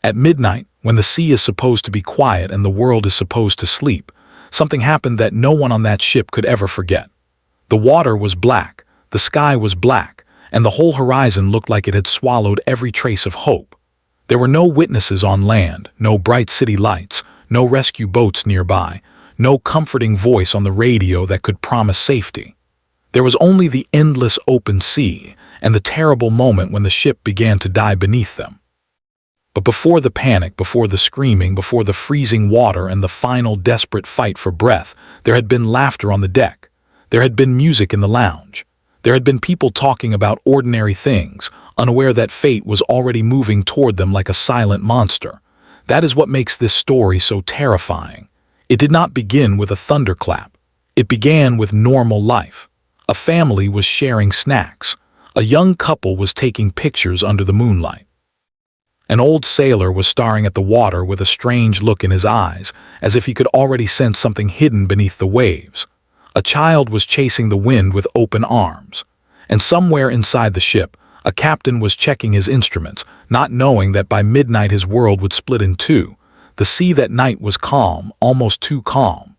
At midnight, when the sea is supposed to be quiet and the world is supposed to sleep, something happened that no one on that ship could ever forget. The water was black, the sky was black, and the whole horizon looked like it had swallowed every trace of hope. There were no witnesses on land, no bright city lights, no rescue boats nearby, no comforting voice on the radio that could promise safety. There was only the endless open sea and the terrible moment when the ship began to die beneath them. But before the panic, before the screaming, before the freezing water and the final desperate fight for breath, there had been laughter on the deck. There had been music in the lounge. There had been people talking about ordinary things, unaware that fate was already moving toward them like a silent monster. That is what makes this story so terrifying. It did not begin with a thunderclap. It began with normal life. A family was sharing snacks. A young couple was taking pictures under the moonlight. An old sailor was staring at the water with a strange look in his eyes, as if he could already sense something hidden beneath the waves. A child was chasing the wind with open arms. And somewhere inside the ship, a captain was checking his instruments, not knowing that by midnight his world would split in two. The sea that night was calm, almost too calm.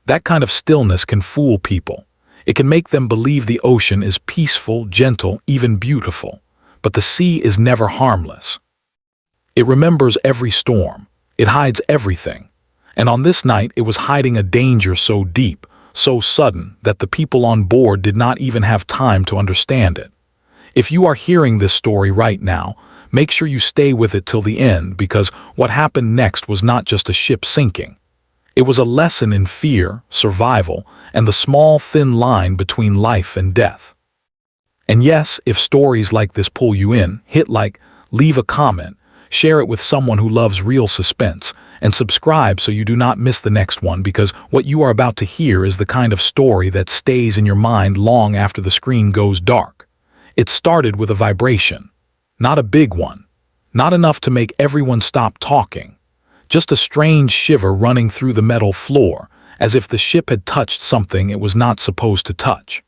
That kind of stillness can fool people. It can make them believe the ocean is peaceful, gentle, even beautiful. But the sea is never harmless. It remembers every storm. It hides everything. And on this night, it was hiding a danger so deep, so sudden, that the people on board did not even have time to understand it. If you are hearing this story right now, make sure you stay with it till the end, because what happened next was not just a ship sinking. It was a lesson in fear, survival, and the small, thin line between life and death. And yes, if stories like this pull you in, hit like, leave a comment, share it with someone who loves real suspense, and subscribe so you do not miss the next one, because what you are about to hear is the kind of story that stays in your mind long after the screen goes dark. It started with a vibration. Not a big one. Not enough to make everyone stop talking. Just a strange shiver running through the metal floor, as if the ship had touched something it was not supposed to touch.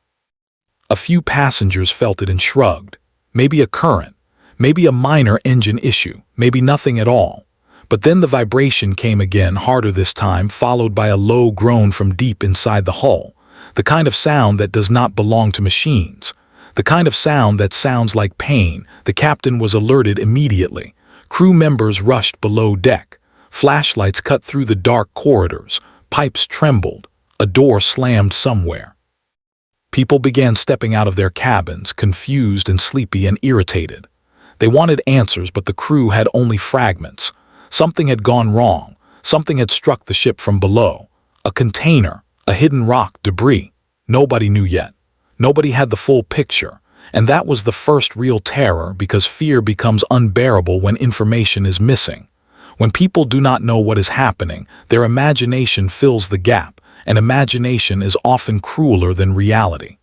A few passengers felt it and shrugged. Maybe a current. Maybe a minor engine issue. Maybe nothing at all. But then the vibration came again, harder this time, followed by a low groan from deep inside the hull. The kind of sound that does not belong to machines. The kind of sound that sounds like pain. The captain was alerted immediately. Crew members rushed below deck. Flashlights cut through the dark corridors. Pipes trembled. A door slammed somewhere. People began stepping out of their cabins, confused and sleepy and irritated. They wanted answers, but the crew had only fragments. Something had gone wrong. Something had struck the ship from below. A container, a hidden rock, debris. Nobody knew yet. Nobody had the full picture. And that was the first real terror, because fear becomes unbearable when information is missing. When people do not know what is happening, their imagination fills the gap, and imagination is often crueler than reality.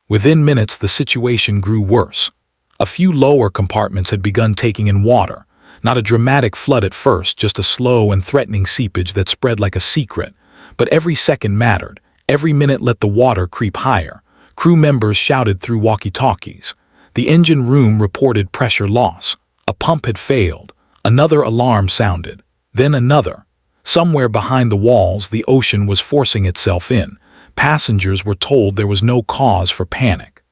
Within minutes, the situation grew worse. A few lower compartments had begun taking in water. Not a dramatic flood at first, just a slow and threatening seepage that spread like a secret. But every second mattered. Every minute let the water creep higher. Crew members shouted through walkie-talkies. The engine room reported pressure loss. A pump had failed. Another alarm sounded. Then another. Somewhere behind the walls, the ocean was forcing itself in. Passengers were told there was no cause for panic.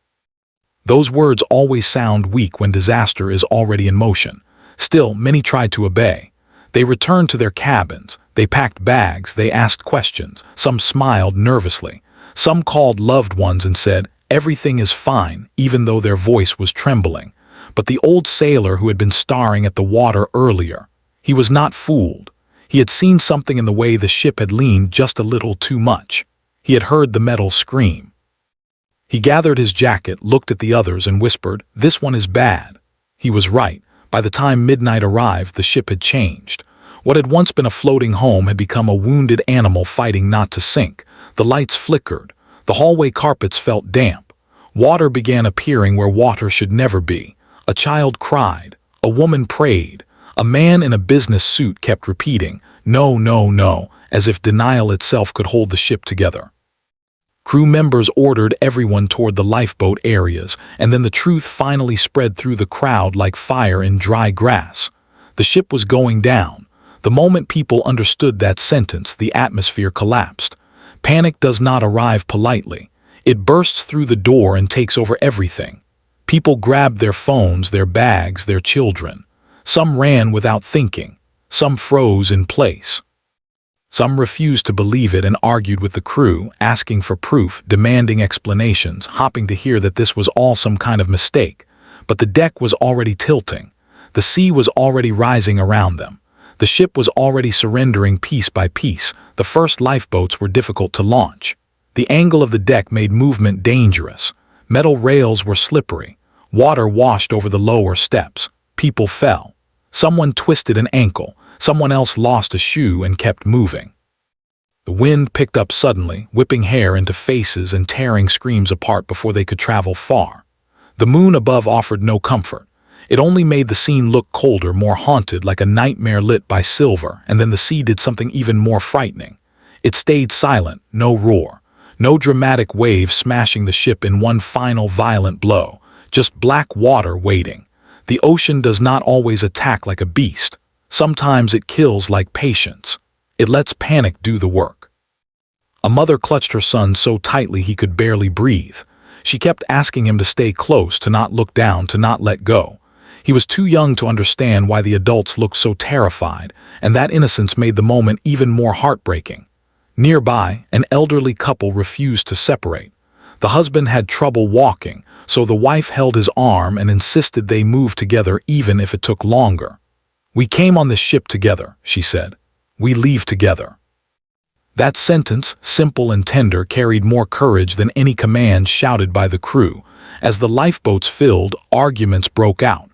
Those words always sound weak when disaster is already in motion. Still, many tried to obey. They returned to their cabins. They packed bags. They asked questions. Some smiled nervously. Some called loved ones and said, "Everything is fine," even though their voice was trembling. But the old sailor who had been staring at the water earlier, he was not fooled. He had seen something in the way the ship had leaned just a little too much. He had heard the metal scream. He gathered his jacket, looked at the others, and whispered, "This one is bad." He was right. By the time midnight arrived, the ship had changed. What had once been a floating home had become a wounded animal fighting not to sink. The lights flickered. The hallway carpets felt damp. Water began appearing where water should never be. A child cried. A woman prayed. A man in a business suit kept repeating, "No, no, no," as if denial itself could hold the ship together. Crew members ordered everyone toward the lifeboat areas, and then the truth finally spread through the crowd like fire in dry grass. The ship was going down. The moment people understood that sentence, the atmosphere collapsed. Panic does not arrive politely. It bursts through the door and takes over everything. People grabbed their phones, their bags, their children. Some ran without thinking. Some froze in place. Some refused to believe it and argued with the crew, asking for proof, demanding explanations, hoping to hear that this was all some kind of mistake. But the deck was already tilting. The sea was already rising around them. The ship was already surrendering piece by piece. The first lifeboats were difficult to launch. The angle of the deck made movement dangerous. Metal rails were slippery. Water washed over the lower steps. People fell. Someone twisted an ankle. Someone else lost a shoe and kept moving. The wind picked up suddenly, whipping hair into faces and tearing screams apart before they could travel far. The moon above offered no comfort. It only made the scene look colder, more haunted, like a nightmare lit by silver, and then the sea did something even more frightening. It stayed silent, no roar, no dramatic wave smashing the ship in one final violent blow, just black water waiting. The ocean does not always attack like a beast. Sometimes it kills like patience. It lets panic do the work. A mother clutched her son so tightly he could barely breathe. She kept asking him to stay close, to not look down, to not let go. He was too young to understand why the adults looked so terrified, and that innocence made the moment even more heartbreaking. Nearby, an elderly couple refused to separate. The husband had trouble walking, so the wife held his arm and insisted they move together even if it took longer. "We came on this ship together," she said. "We leave together." That sentence, simple and tender, carried more courage than any command shouted by the crew. As the lifeboats filled, arguments broke out.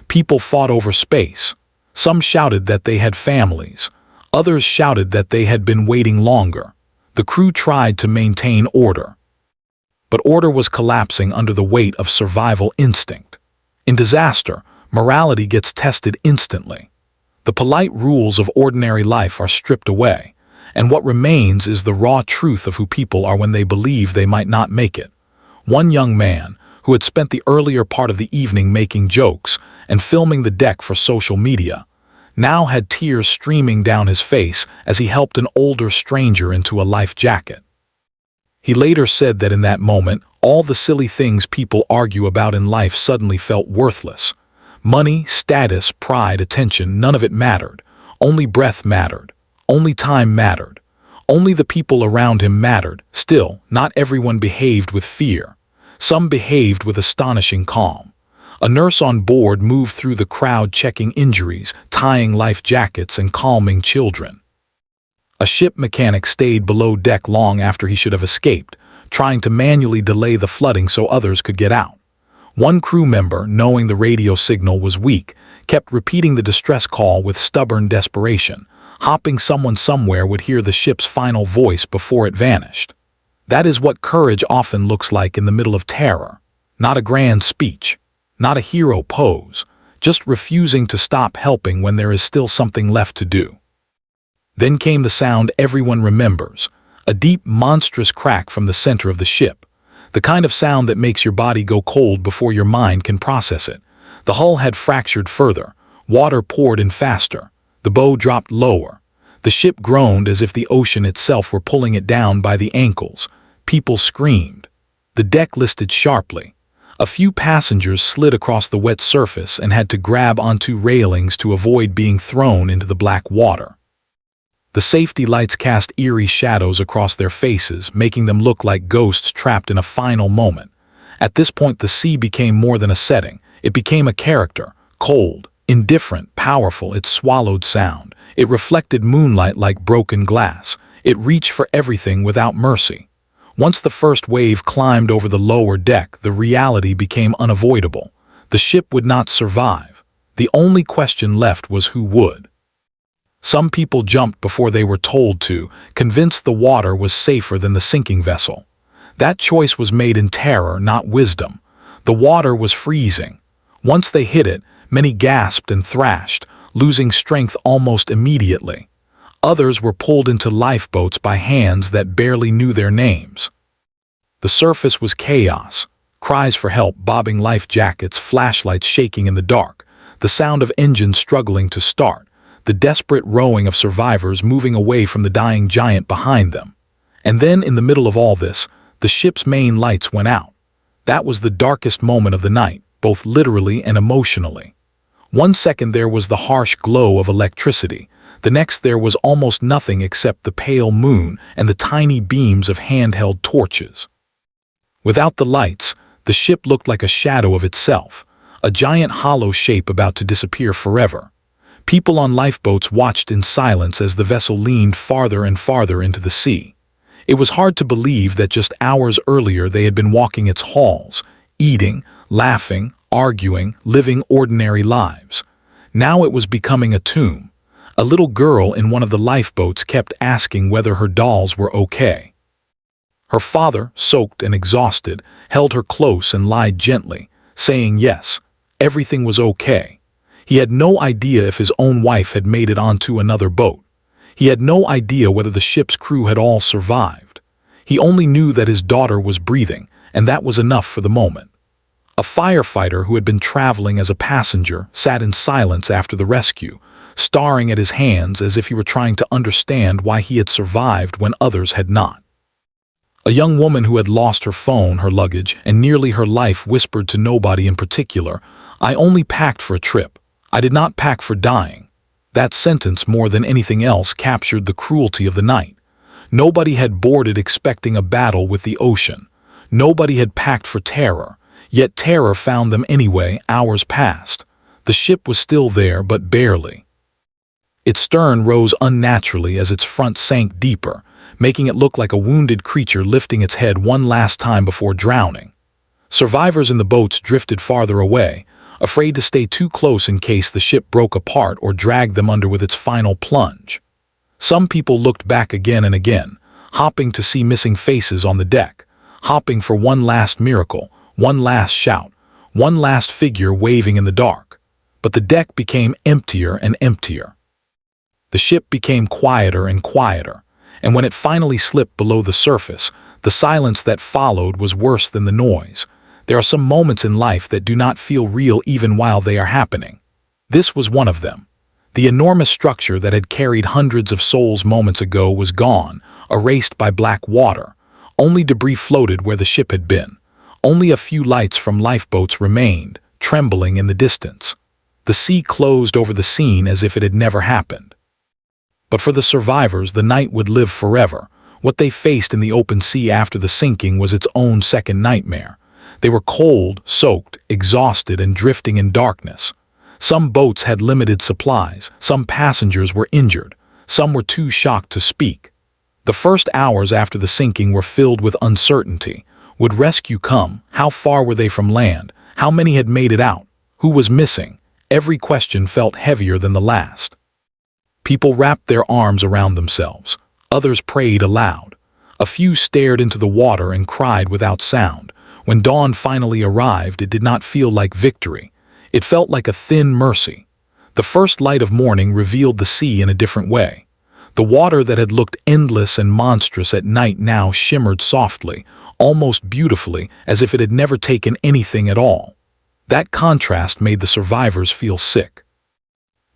People fought over space. Some shouted that they had families. Others shouted that they had been waiting longer. The crew tried to maintain order. But order was collapsing under the weight of survival instinct. In disaster, morality gets tested instantly. The polite rules of ordinary life are stripped away, and what remains is the raw truth of who people are when they believe they might not make it. One young man, who had spent the earlier part of the evening making jokes and filming the deck for social media, now had tears streaming down his face as he helped an older stranger into a life jacket. He later said that in that moment, all the silly things people argue about in life suddenly felt worthless. Money, status, pride, attention, none of it mattered. Only breath mattered. Only time mattered. Only the people around him mattered. Still, not everyone behaved with fear. Some behaved with astonishing calm. A nurse on board moved through the crowd checking injuries, tying life jackets, and calming children. A ship mechanic stayed below deck long after he should have escaped, trying to manually delay the flooding so others could get out. One crew member, knowing the radio signal was weak, kept repeating the distress call with stubborn desperation, hoping someone somewhere would hear the ship's final voice before it vanished. That is what courage often looks like in the middle of terror. Not a grand speech, not a hero pose, just refusing to stop helping when there is still something left to do. Then came the sound everyone remembers, a deep, monstrous crack from the center of the ship. The kind of sound that makes your body go cold before your mind can process it. The hull had fractured further. Water poured in faster. The bow dropped lower. The ship groaned as if the ocean itself were pulling it down by the ankles. People screamed. The deck listed sharply. A few passengers slid across the wet surface and had to grab onto railings to avoid being thrown into the black water. The safety lights cast eerie shadows across their faces, making them look like ghosts trapped in a final moment. At this point, the sea became more than a setting. It became a character, cold, indifferent, powerful. It swallowed sound. It reflected moonlight like broken glass. It reached for everything without mercy. Once the first wave climbed over the lower deck, the reality became unavoidable. The ship would not survive. The only question left was who would. Some people jumped before they were told to, convinced the water was safer than the sinking vessel. That choice was made in terror, not wisdom. The water was freezing. Once they hit it, many gasped and thrashed, losing strength almost immediately. Others were pulled into lifeboats by hands that barely knew their names. The surface was chaos. Cries for help bobbing life jackets, flashlights shaking in the dark. the sound of engines struggling to start, the desperate rowing of survivors moving away from the dying giant behind them. And then, in the middle of all this, the ship's main lights went out. That was the darkest moment of the night, both literally and emotionally. One second there was the harsh glow of electricity. The next there was almost nothing except the pale moon and the tiny beams of handheld torches. Without the lights, the ship looked like a shadow of itself, a giant hollow shape about to disappear forever. People on lifeboats watched in silence as the vessel leaned farther and farther into the sea. It was hard to believe that just hours earlier they had been walking its halls, eating, laughing, arguing, living ordinary lives. Now it was becoming a tomb. A little girl in one of the lifeboats kept asking whether her dolls were okay. Her father, soaked and exhausted, held her close and lied gently, saying yes, everything was okay. He had no idea if his own wife had made it onto another boat. He had no idea whether the ship's crew had all survived. He only knew that his daughter was breathing, and that was enough for the moment. A firefighter who had been traveling as a passenger sat in silence after the rescue, staring at his hands as if he were trying to understand why he had survived when others had not. A young woman who had lost her phone, her luggage, and nearly her life whispered to nobody in particular, "I only packed for a trip. I did not pack for dying." That sentence, more than anything else, captured the cruelty of the night. Nobody had boarded expecting a battle with the ocean. Nobody had packed for terror, yet terror found them anyway. Hours passed. The ship was still there, but barely. Its stern rose unnaturally as its front sank deeper, making it look like a wounded creature lifting its head one last time before drowning. Survivors in the boats drifted farther away, afraid to stay too close in case the ship broke apart or dragged them under with its final plunge. Some people looked back again and again, hopping to see missing faces on the deck, hopping for one last miracle, one last shout, one last figure waving in the dark. But the deck became emptier and emptier. The ship became quieter and quieter, and when it finally slipped below the surface, the silence that followed was worse than the noise. There are some moments in life that do not feel real even while they are happening. This was one of them. The enormous structure that had carried hundreds of souls moments ago was gone, erased by black water. Only debris floated where the ship had been. Only a few lights from lifeboats remained, trembling in the distance. The sea closed over the scene as if it had never happened. But for the survivors, the night would live forever. What they faced in the open sea after the sinking was its own second nightmare. They were cold, soaked, exhausted, and drifting in darkness. Some boats had limited supplies, some passengers were injured, some were too shocked to speak. The first hours after the sinking were filled with uncertainty. Would rescue come? How far were they from land? How many had made it out? Who was missing? Every question felt heavier than the last. People wrapped their arms around themselves. Others prayed aloud. A few stared into the water and cried without sound. When dawn finally arrived, it did not feel like victory. It felt like a thin mercy. The first light of morning revealed the sea in a different way. The water that had looked endless and monstrous at night now shimmered softly, almost beautifully, as if it had never taken anything at all. That contrast made the survivors feel sick.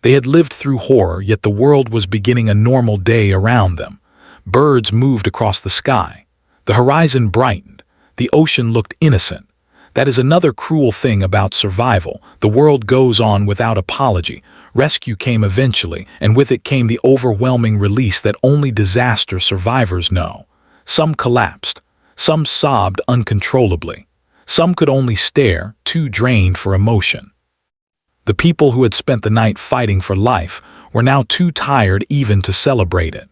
They had lived through horror, yet the world was beginning a normal day around them. Birds moved across the sky. The horizon brightened. The ocean looked innocent. That is another cruel thing about survival. The world goes on without apology. Rescue came eventually, and with it came the overwhelming release that only disaster survivors know. Some collapsed. Some sobbed uncontrollably. Some could only stare, too drained for emotion. The people who had spent the night fighting for life were now too tired even to celebrate it.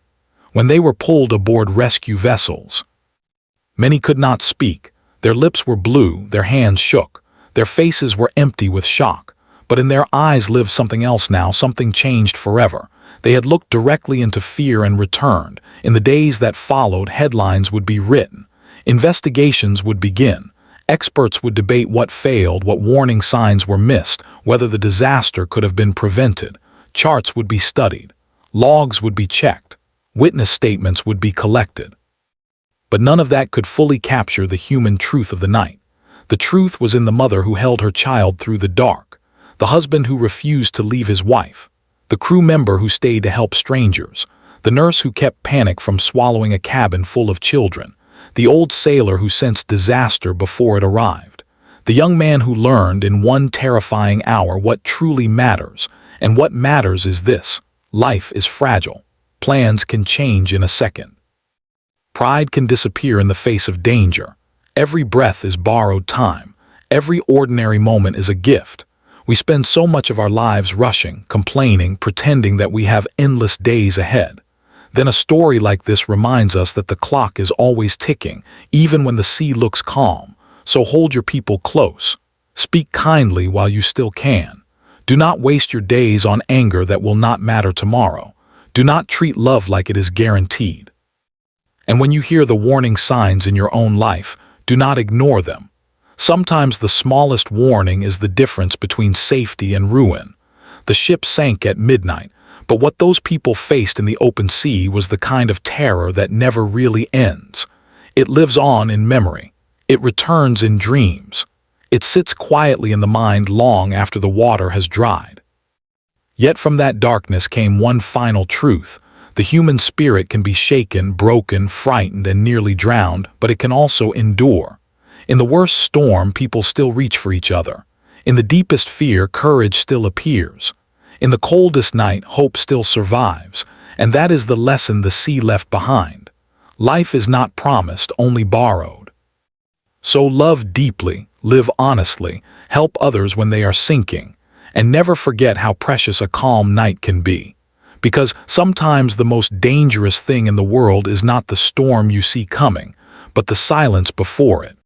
When they were pulled aboard rescue vessels, many could not speak. Their lips were blue, their hands shook. Their faces were empty with shock. But in their eyes lived something else now, something changed forever. They had looked directly into fear and returned. In the days that followed, headlines would be written. Investigations would begin. Experts would debate what failed, what warning signs were missed, whether the disaster could have been prevented. Charts would be studied. Logs would be checked. Witness statements would be collected. But none of that could fully capture the human truth of the night. The truth was in the mother who held her child through the dark. the husband who refused to leave his wife, the crew member who stayed to help strangers, the nurse who kept panic from swallowing a cabin full of children, the old sailor who sensed disaster before it arrived, the young man who learned in one terrifying hour what truly matters, and what matters is this: life is fragile. Plans can change in a second. Pride can disappear in the face of danger. Every breath is borrowed time. Every ordinary moment is a gift. We spend so much of our lives rushing, complaining, pretending that we have endless days ahead. Then a story like this reminds us that the clock is always ticking, even when the sea looks calm. So hold your people close. Speak kindly while you still can. Do not waste your days on anger that will not matter tomorrow. Do not treat love like it is guaranteed. And when you hear the warning signs in your own life, do not ignore them. Sometimes the smallest warning is the difference between safety and ruin. The ship sank at midnight, but what those people faced in the open sea was the kind of terror that never really ends. It lives on in memory. It returns in dreams. It sits quietly in the mind long after the water has dried. Yet from that darkness came one final truth. The human spirit can be shaken, broken, frightened, and nearly drowned, but it can also endure. In the worst storm, people still reach for each other. In the deepest fear, courage still appears. In the coldest night, hope still survives. And that is the lesson the sea left behind. Life is not promised, only borrowed. So love deeply, live honestly, help others when they are sinking, and never forget how precious a calm night can be. Because sometimes the most dangerous thing in the world is not the storm you see coming, but the silence before it.